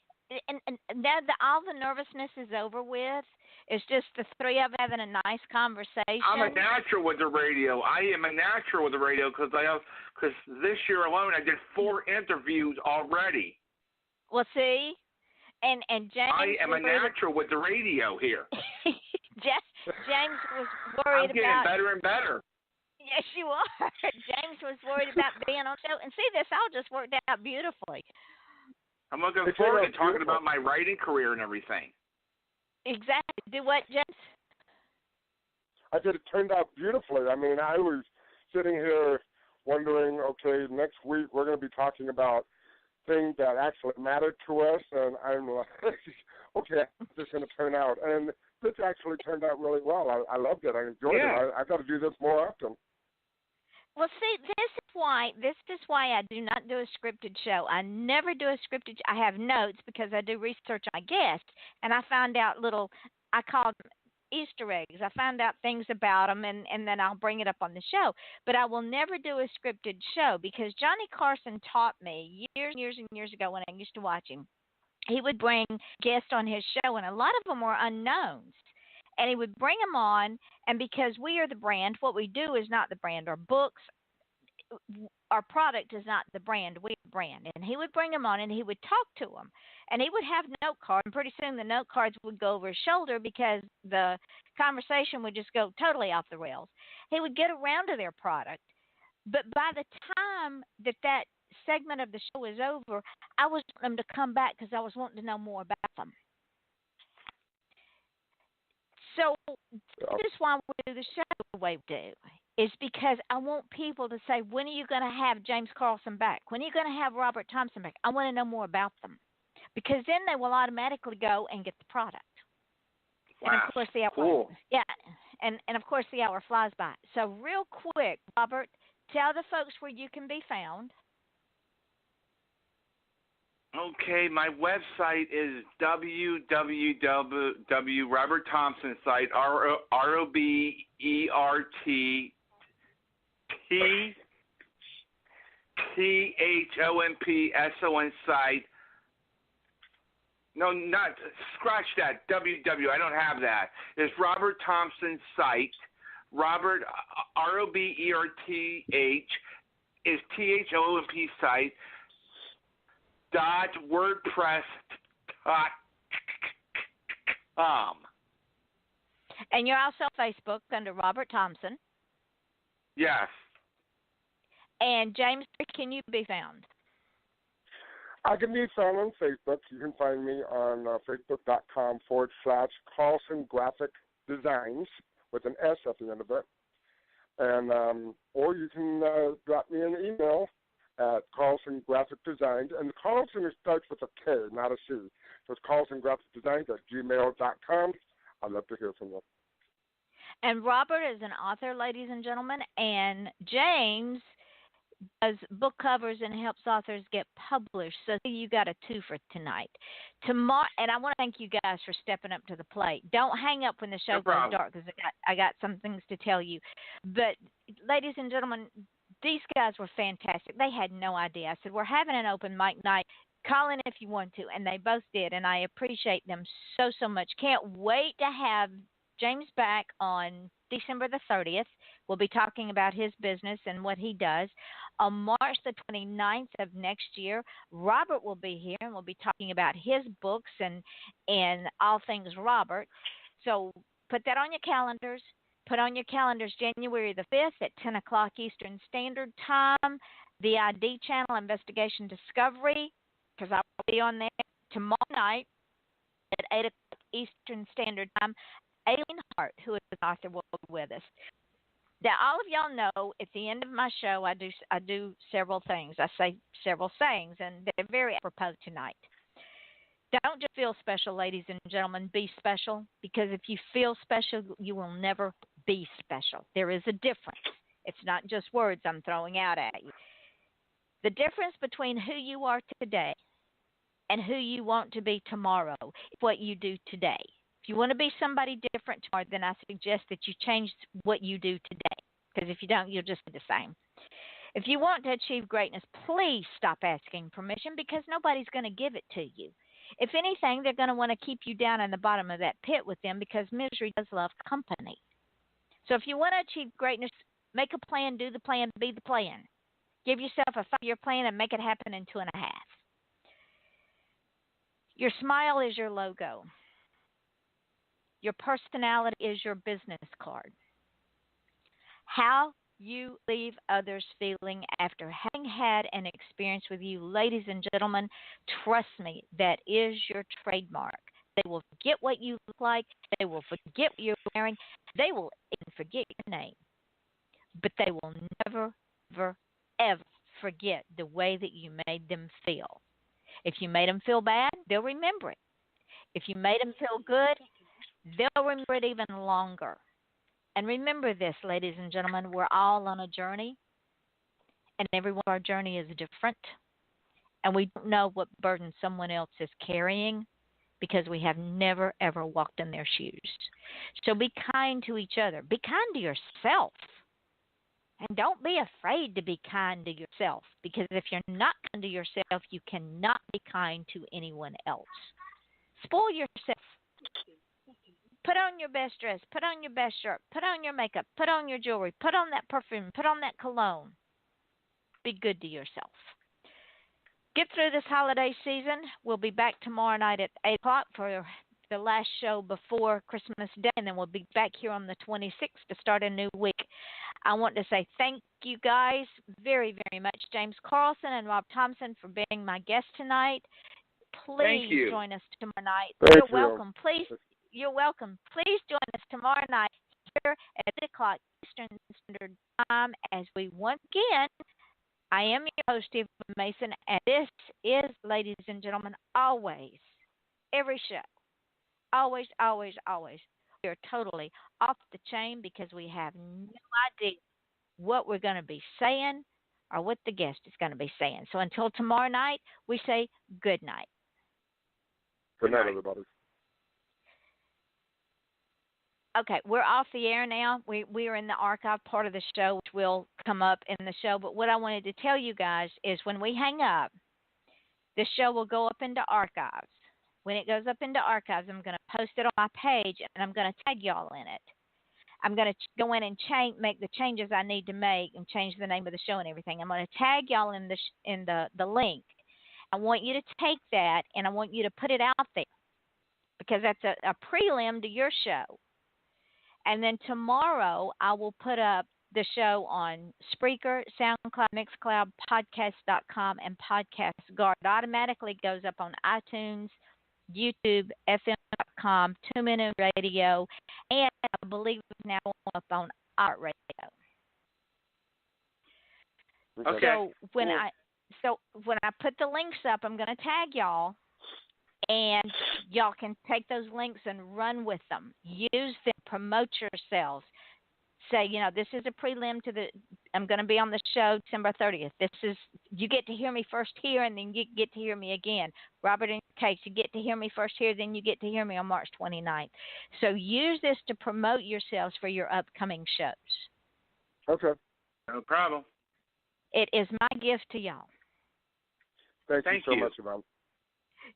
and now all the nervousness is over with. It's just the three of us having a nice conversation. I'm a natural with the radio. I am a natural with the radio because this year alone I did 4 interviews already. Well, see. And James. I am a natural with the radio here. James was worried about. I'm getting better and better. Yes, you are. James was worried about being on show, and see, this all just worked out beautifully. I'm looking forward to talking about my writing career and everything. Exactly. Do what, James? I said it turned out beautifully. I mean, I was sitting here wondering, okay, next week we're going to be talking about things that actually matter to us, and I'm like, okay, this is going to turn out. And this actually turned out really well. I loved it. I enjoyed it. I got to do this more often. Well, see, this is why I do not do a scripted show. I never do a scripted show. I have notes because I do research on my guests, and I found out I call them Easter eggs. I found out things about them, and then I'll bring it up on the show. But I will never do a scripted show because Johnny Karlson taught me years and years and years ago when I used to watch him. He would bring guests on his show, and a lot of them were unknowns. And he would bring them on, and because we are the brand, what we do is not the brand. Our books, our product is not the brand. We are the brand. And he would bring them on, and he would talk to them. And he would have note cards, and pretty soon the note cards would go over his shoulder because the conversation would just go totally off the rails. He would get around to their product. But by the time that segment of the show is over, I was wanting them to come back because I was wanting to know more about them. So this is why we do the show the way we do. Is because I want people to say, when are you going to have James Karlson back? When are you going to have Robert Thompson back? I want to know more about them. Because then they will automatically go and get the product. Wow. And of course the hour, cool. Yeah, and of course the hour flies by. So real quick, Robert, tell the folks where you can be found. Okay, my website is Robert Thompson site, RobertThompson site. No, not scratch that. I don't have that. It's Robert Thompson site Robert, ROBERTH, is THOMP site .wordpress.com. And you're also on Facebook under Robert Thompson. Yes. And James, where can you be found? I can be found on Facebook. You can find me on facebook.com/Karlson Graphic Designs with an S at the end of it. And or you can drop me an email at Karlson Graphic Designs. And Karlson starts with a K, not a C. So it's Karlson Graphic Designs at gmail.com. I'd love to hear from you. And Robert is an author, ladies and gentlemen, and James does book covers and helps authors get published. So you got a two for tonight. Tomorrow, and I want to thank you guys for stepping up to the plate. Don't hang up when the show goes dark because I got some things to tell you. But ladies and gentlemen, these guys were fantastic. They had no idea. I said, we're having an open mic night. Call in if you want to, and they both did, and I appreciate them so much. Can't wait to have James back on December the 30th. We'll be talking about his business and what he does. On March the 29th of next year, Robert will be here, and we'll be talking about his books and all things Robert. So put that on your calendars. Put on your calendars January the 5th at 10 o'clock Eastern Standard Time, the ID channel, Investigation Discovery, because I will be on there tomorrow night at 8 o'clock Eastern Standard Time. Aileen Hart, who is an author, will be with us. Now, all of y'all know at the end of my show, I do several things. I say several sayings, and they're very apropos tonight. Don't just feel special, ladies and gentlemen. Be special, because if you feel special, you will never be special. There is a difference. It's not just words I'm throwing out at you. The difference between who you are today and who you want to be tomorrow is what you do today. If you want to be somebody different tomorrow, then I suggest that you change what you do today, because if you don't, you'll just be the same. If you want to achieve greatness, please stop asking permission, because nobody's going to give it to you. If anything, they're going to want to keep you down in the bottom of that pit with them, because misery does love company. So if you want to achieve greatness, make a plan, do the plan, be the plan. Give yourself a 5-year plan and make it happen in 2.5. Your smile is your logo. Your personality is your business card. How you leave others feeling after having had an experience with you, ladies and gentlemen, trust me, that is your trademark. They will forget what you look like. They will forget what you're wearing. They will even forget your name. But they will never, ever, ever forget the way that you made them feel. If you made them feel bad, they'll remember it. If you made them feel good, they'll remember it even longer. And remember this, ladies and gentlemen, we're all on a journey, and every one of our journey is different. And we don't know what burden someone else is carrying, because we have never, ever walked in their shoes. So be kind to each other. Be kind to yourself. And don't be afraid to be kind to yourself, because if you're not kind to yourself, you cannot be kind to anyone else. Spoil yourself. Put on your best dress. Put on your best shirt. Put on your makeup. Put on your jewelry. Put on that perfume. Put on that cologne. Be good to yourself. Get through this holiday season. We'll be back tomorrow night at 8 o'clock for the last show before Christmas Day, and then we'll be back here on the 26th to start a new week. I want to say thank you guys very, very much, James Karlson and Rob Thompson, for being my guests tonight. Please join us tomorrow night. You're welcome. Please. You're welcome. Please join us tomorrow night here at 8 o'clock Eastern Standard Time as we once again, I am your host, Yvonne Mason, and this is, ladies and gentlemen, always, every show, always, always, always, we are totally off the chain, because we have no idea what we're going to be saying or what the guest is going to be saying. So until tomorrow night, we say good night. Good night, everybody. Okay, we're off the air now. We are in the archive part of the show, which will come up in the show. But what I wanted to tell you guys is when we hang up, the show will go up into archives. When it goes up into archives, I'm going to post it on my page, and I'm going to tag y'all in it. I'm going to go in and make the changes I need to make and change the name of the show and everything. I'm going to tag y'all in the link. I want you to take that and I want you to put it out there because that's a prelim to your show. And then tomorrow I will put up the show on Spreaker, SoundCloud, Mixcloud, Podcast.com, and Podcast Guard. It automatically goes up on iTunes, YouTube, FM.com, 2 Minute Radio, and I believe it's now up on Art Radio. Okay. So when I put the links up, I'm going to tag y'all, and y'all can take those links and run with them. Use them, promote yourselves. Say, this is a prelim to I'm going to be on the show December 30th. You get to hear me first here, and then you get to hear me again. Robert and Case, you get to hear me first here, then you get to hear me on March 29th. So use this to promote yourselves for your upcoming shows. Okay. No problem. It is my gift to y'all. Thank you so much, Yvonne.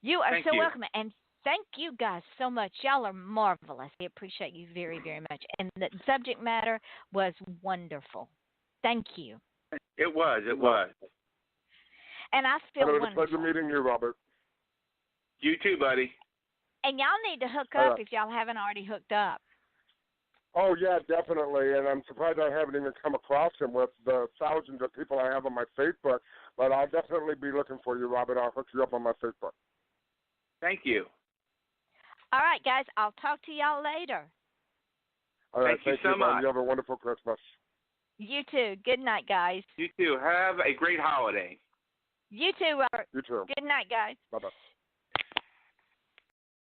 You are welcome, and thank you guys so much. Y'all are marvelous. I appreciate you very, very much. And the subject matter was wonderful. Thank you. It was. And I feel wonderful. It was a pleasure meeting you, Robert. You too, buddy. And y'all need to hook up if y'all haven't already hooked up. Oh, yeah, definitely. And I'm surprised I haven't even come across him with the thousands of people I have on my Facebook. But I'll definitely be looking for you, Robert. I'll hook you up on my Facebook. Thank you. All right, guys. I'll talk to y'all later. All right. Thank you so much. You have a wonderful Christmas. You too. Good night, guys. You too. Have a great holiday. You too, Robert. You too. Good night, guys. Bye-bye.